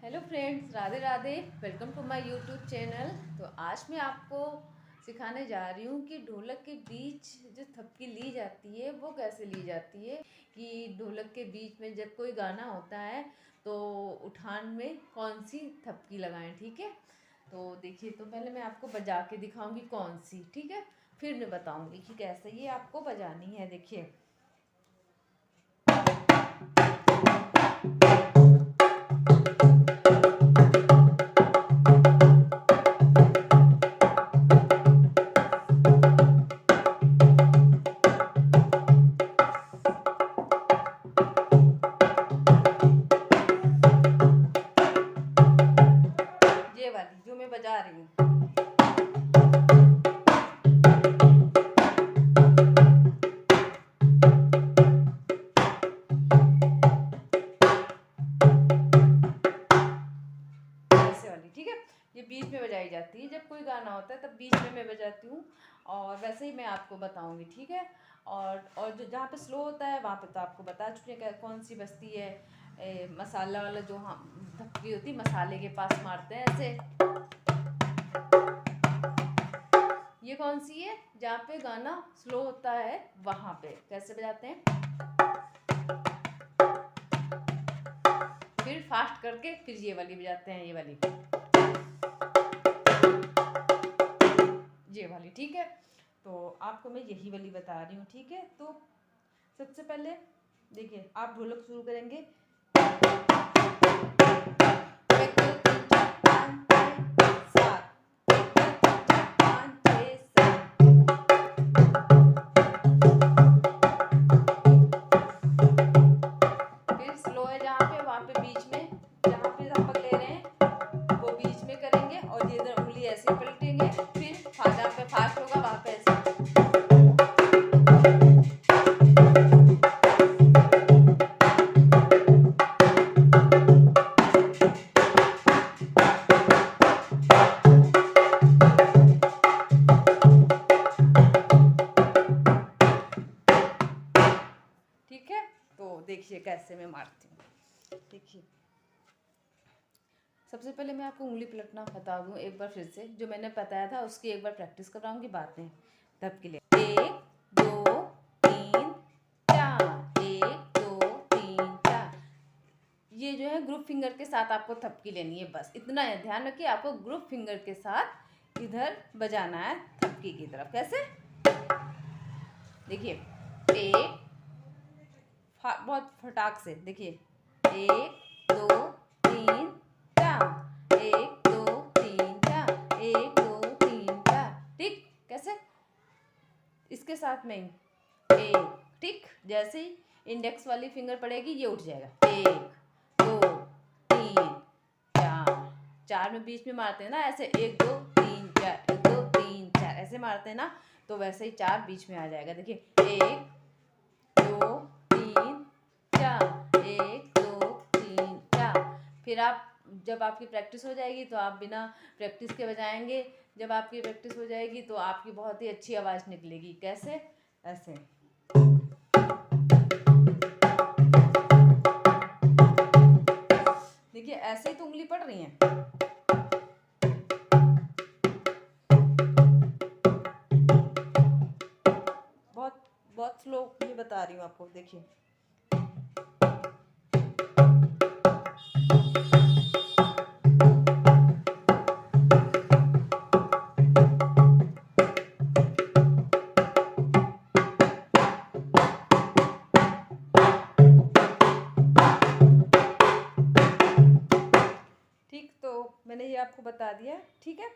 Hello friends, Radhe Radhe. Welcome to my YouTube channel. तो आज मैं आपको सिखाने जा रही हूँ कि ढोलक के बीच जो थपकी ली जाती है वो कैसे ली जाती है। कि ढोलक के बीच में जब कोई गाना होता है तो उठान में कौन सी थपकी लगाएं, ठीक है। तो देखिए, तो पहले मैं आपको बजा के दिखाऊंगी कौन सी, ठीक है। फिर मैं बताऊंगी कि कैसे ये आपको बजानी है। देखिए, ये वाली जो मैं बजा रही हूँ। वाली, ठीक है। ये बीच में बजाई जाती है, जब कोई गाना होता है तब बीच में मैं बजाती हूँ। और वैसे ही मैं आपको बताऊंगी, ठीक है। और जो जहाँ पे स्लो होता है वहाँ पे तो आपको बता चुके हैं कौन सी बजती है। मसाला वाला जो थपकी होती है, मसाले के पास मारते हैं ऐसे। ये कौन सी है? जहाँ पे गाना स्लो होता है वहाँ पे कैसे बजाते हैं। फिर फास्ट करके फिर ये वाली बजाते हैं, ये वाली, ठीक है। तो आपको मैं यही वाली बता रही हूँ, ठीक है। तो सबसे पहले देखिए, आप ढोलक शुरू करेंगे। फिर स्लो है जहाँ पे, वहाँ पे बीच में जहाँ पे धपक ले रहे हैं वो बीच में करेंगे और ये इधर उंगली ऐसे पलटेंगे। फिर जहाँ पे फास्ट होगा वहाँ पे ऐसे। ठीक है, तो देखिए कैसे मैं मारती हूँ। देखिए, सबसे पहले मैं आपको उंगली पलटना बता दूँ एक बार फिर से, जो मैंने बताया था उसकी एक बार प्रैक्टिस कराऊंगी बाद में। तब के लिए 1 2 3 4, 1 2 3 4। ये जो है ग्रुप फिंगर के साथ आपको थपकी लेनी है, बस इतना है। ध्यान रखिए, आपको ग्रुप फिंगर के साथ इधर बजाना है थपकी की तरफ। कैसे? देखिए, एक बहुत फटाक से देखिए, 1 2 3 4, 1 2 3 4, 1 2 3 4, ठीक। कैसे? इसके साथ में एक, ठीक। जैसे ही इंडेक्स वाली फिंगर पड़ेगी ये उठ जाएगा। 1 2 3 4, 4 में बीच में मारते हैं ना ऐसे, 1 2 3 4, 1 2 3 4 ऐसे मारते हैं ना, तो वैसे ही 4 बीच में आ जाएगा। देखिए, 1 2 3 4, 1 2 3 4। फिर आप जब आपकी प्रैक्टिस हो जाएगी तो आप बिना प्रैक्टिस के बजाएंगे। जब आपकी प्रैक्टिस हो जाएगी तो आपकी बहुत ही अच्छी आवाज़ निकलेगी। कैसे? ऐसे। देखिए, ऐसे ही तो उंगली पड़ रही है। बहुत बहुत स्लो ये बता रही हूँ आपको। देखिए, ठीक। तो मैंने ये आपको बता दिया, ठीक है।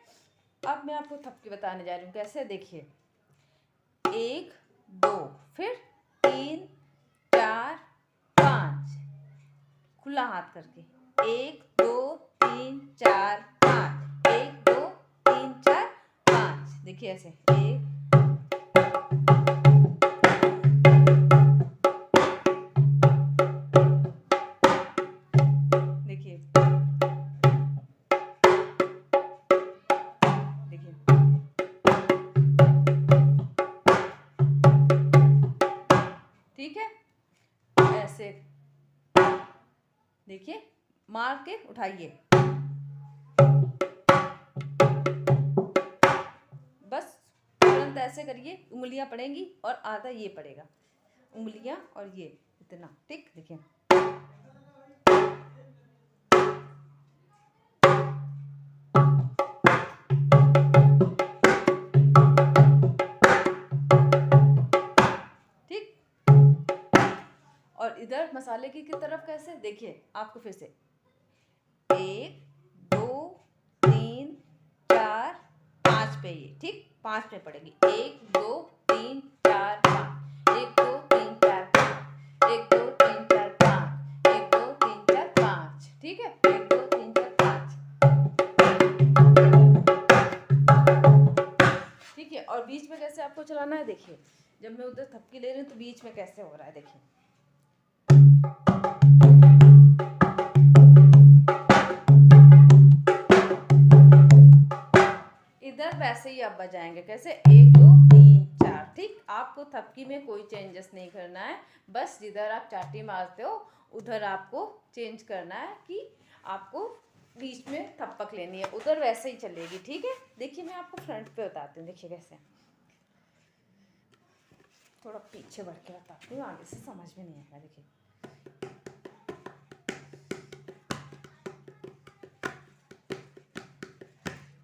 अब मैं आपको थपकी बताने जा रही हूँ कैसे। देखिए, 1 2, फिर 3 4 5, खुला हाथ करके 1 2 3 4 5, 1 2 3 4 5। देखिए ऐसे, 1 देखिए, देखिए, ठीक है। ऐसे देखिए, मार मार के उठाइए, बस तुरंत ऐसे करिए, उंगलियां पड़ेंगी और आधा ये पड़ेगा, उंगलियां और ये इतना, ठीक। देखिए ठीक। और इधर मसाले की तरफ कैसे, देखिए आपको फिर से 1 2 3 4 5 पे ये, ठीक, 5 पे पड़ेगी, 1 2 3 4 5, 1 2 3 4 5, 1 2 3 4 5, 1 2 3 4 5, ठीक है, 1 2 3 4 5, ठीक है। और बीच में कैसे आपको चलाना है, देखिए जब मैं उधर थपकी ले रही हूँ तो बीच में कैसे हो रहा है, देखिए इधर वैसे ही आप बजाएंगे, कैसे 1 2 3 4, ठीक। आपको थपकी में कोई चेंजेस नहीं करना है, बस जिधर आप चाटी मारते हो उधर आपको चेंज करना है कि आपको बीच में थप्पक लेनी है, उधर वैसे ही चलेगी, ठीक है। देखिए मैं आपको फ्रंट पे बताती हूँ, देखिए कैसे, थोड़ा पीछे बढ़ के बताती हूँ, आगे से समझ में नहीं आएगा। देखिए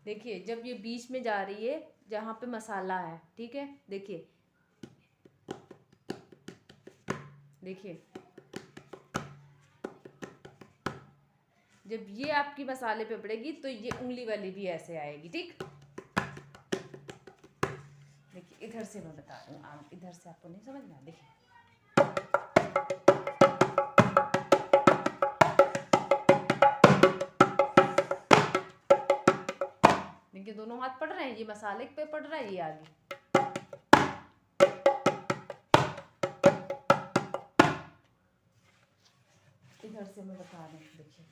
देखिए जब ये बीच में जा रही है जहाँ पे मसाला है, ठीक है, देखिए देखिए जब ये आपकी मसाले पे पड़ेगी तो ये उंगली वाली भी ऐसे आएगी, ठीक। देखिए इधर से मैं बता रही हूँ, आप इधर से आपको नहीं समझ में, देखिए देखिए दोनों हाथ पड़ रहे हैं, ये मसाले पे पड़ रहा है, ये आगे, इधर से मैं बता रही हूँ, देखिए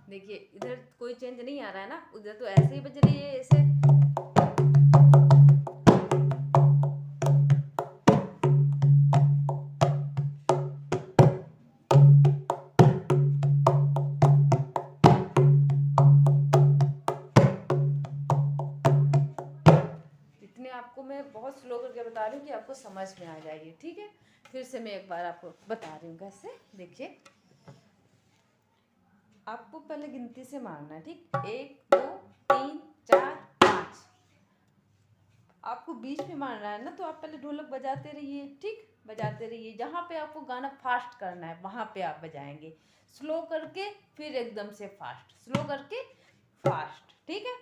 देखिए इधर कोई चेंज नहीं आ रहा है ना, उधर तो ऐसे ही बज रही है ऐसे, इतने आपको मैं बहुत स्लो करके बता रही हूँ कि आपको समझ में आ जाएगी, ठीक है। फिर से मैं एक बार आपको बता रही हूँ कैसे, देखिए आपको पहले गिनती से मारना है, ठीक, 1 2 3 4 5, आपको बीच में मारना है ना, तो आप पहले ढोलक बजाते रहिए, ठीक, बजाते रहिए, जहाँ पे आपको गाना फास्ट करना है वहाँ पे आप बजाएंगे, स्लो करके फिर एकदम से फास्ट, स्लो करके फास्ट, ठीक है,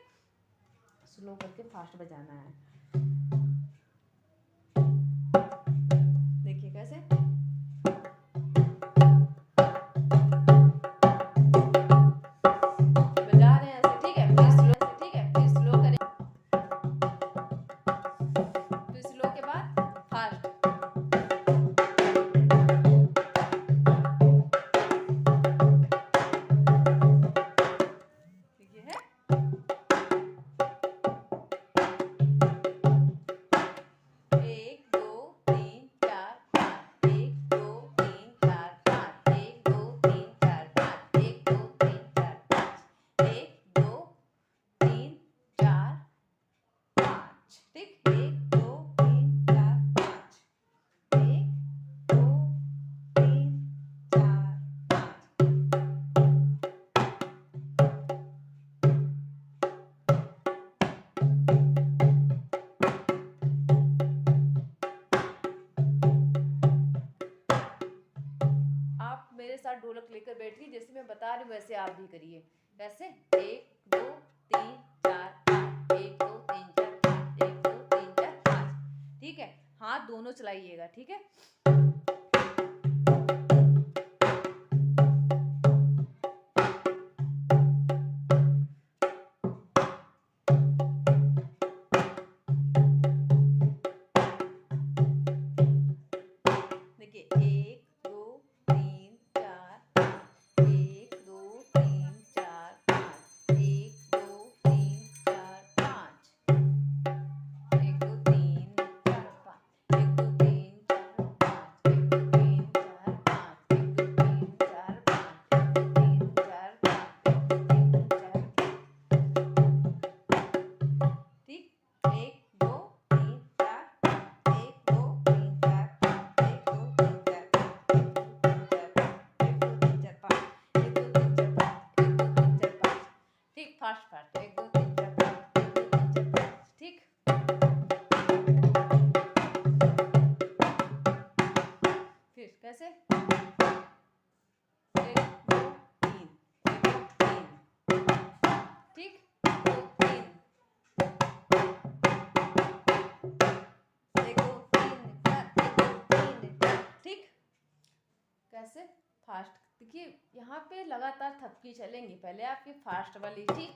स्लो करके फास्ट बजाना है। देखिए कैसे, बजा रहे हैं ऐसे, ठीक है, फिर स्लो, ठीक है, फिर स्लो करें, फिर स्लो के बाद फास्ट, ठीक है। 1 2 3 4 5, 1 2 3 4 5, 1 2 3 4 5, 1 2 3 4 5, 1 2 3 4 5, ठीक, 1 2 3 4 5, 1 2 3 4 5। आप मेरे साथ ढोलक लेकर बैठिए, जैसे मैं बता रही हूँ वैसे आप भी करिए, कैसे 1 2 3 4 5, 1 2 3 4 5, 1 2 3 4 5, ठीक है। हाथ दोनों चलाइएगा, ठीक है। देखिए 1 2 3 4 5, 1 2 3 4 5, फास्ट फास्ट, 1 2 3 4 5, 1 2 3 4 5, ठीक। फिर कैसे, 1 2 3, 1 2 3, ठीक, 2 3, 1 2 3 4, 1 2 3 4, ठीक। कैसे, फास्ट। देखिए यहाँ पे लगातार थपकी चलेंगी, पहले आपकी फास्ट वाली, ठीक,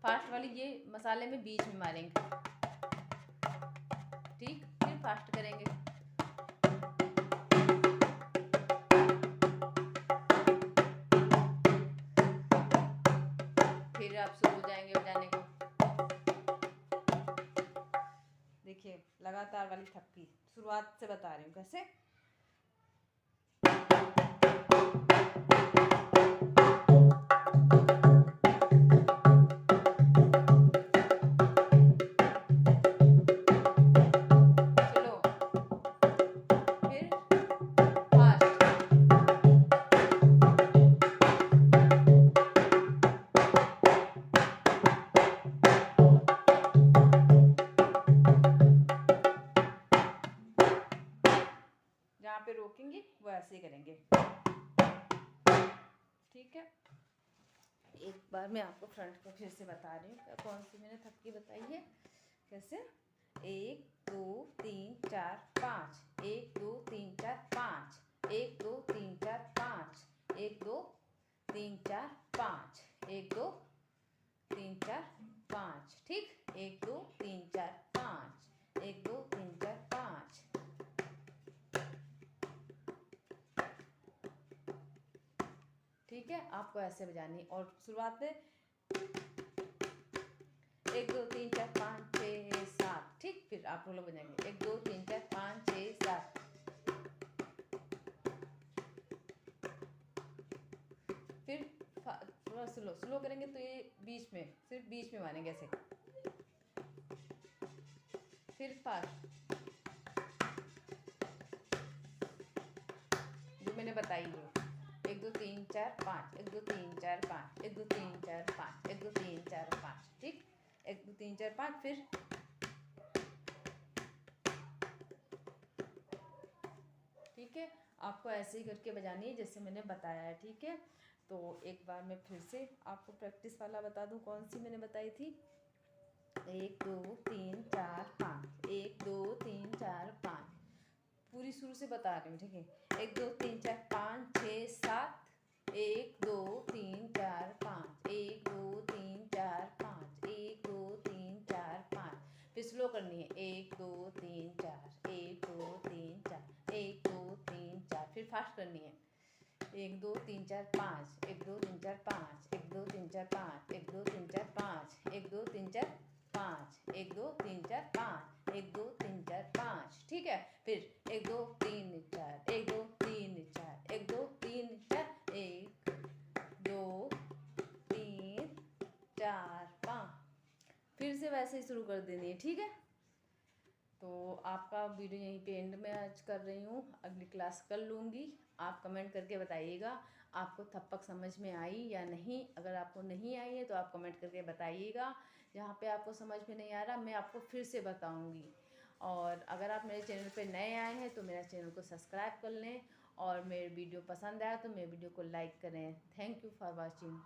फास्ट वाली ये मसाले में बीच में मारेंगे, ठीक, फिर फास्ट करेंगे, फिर आप शुरू हो जाएंगे बजाने को। देखिए लगातार वाली थपकी शुरुआत से बता रही हूँ कैसे। जहाँ पे रोकेंगे वो ऐसे करेंगे, ठीक है। एक बार मैं आपको फ्रंट को फिर से बता रही हूँ कौन सी मैंने थपकी बताई है, कैसे, 1 2 3 4 5, 1 2 3 4 5, 1 2 3 4 5, 1 2 3 4 5, 1 2 3 4 5, ठीक, 1 2 3 4 5, 1 2 3 4 5, ठीक है। आपको ऐसे बजानी और शुरुआत में 1 2 3 4 5 6 7, ठीक, फिर आप लोग बजाएंगे 1 2 3 4 5 6 7, फिर थोड़ा स्लो स्लो करेंगे तो ये बीच में, सिर्फ बीच में मारेंगे ऐसे, फिर फास्ट जो मैंने बताई है, 1 2 3 4 5, 1 2 3 4 5, 1 2 3 4 5, 1 2 3 4 5, ठीक, 1 2 3 4 5, फिर ठीक है। आपको ऐसे ही करके बजानी है जैसे मैंने बताया है, ठीक है। तो एक बार मैं फिर से आपको प्रैक्टिस वाला बता दूं कौन सी मैंने बताई थी, 1 2 3 4 5, 1 2 3 4 5, पूरी शुरू से बता रही हूँ, ठीक है। 1 2 3 4 5 6 7, 1 2 3 4 5, 1 2 3 4 5, 1 2 3 4 5, फिर स्लो करनी है, 1 2 3 4, 1 2 3 4, 1 2 3 4, फिर फास्ट करनी है, 1 2 3 4 5, 1 2 3 4 5, 1 2 3 4 5, 1 2 3 4 5, 1 2 3 4 5, 1 2 3 4 5, 1 2 3 4 5, ठीक है। फिर 1 2 3 4, 1 2 3 4, 1 2 3 4, 1 2 3 4 5, फिर से वैसे ही शुरू कर देनी है, ठीक है। तो आपका वीडियो यहीं पे एंड में आज कर रही हूँ, अगली क्लास कर लूँगी। आप कमेंट करके बताइएगा आपको थप्पक समझ में आई या नहीं। अगर आपको नहीं आई है तो आप कमेंट करके बताइएगा। जहाँ पे आपको समझ में नहीं आ रहा मैं आपको फिर से बताऊँगी। और अगर आप मेरे चैनल पे नए आए हैं तो मेरा चैनल को सब्सक्राइब कर लें, और मेरे वीडियो पसंद आया तो मेरे वीडियो को लाइक करें। Thank you for watching.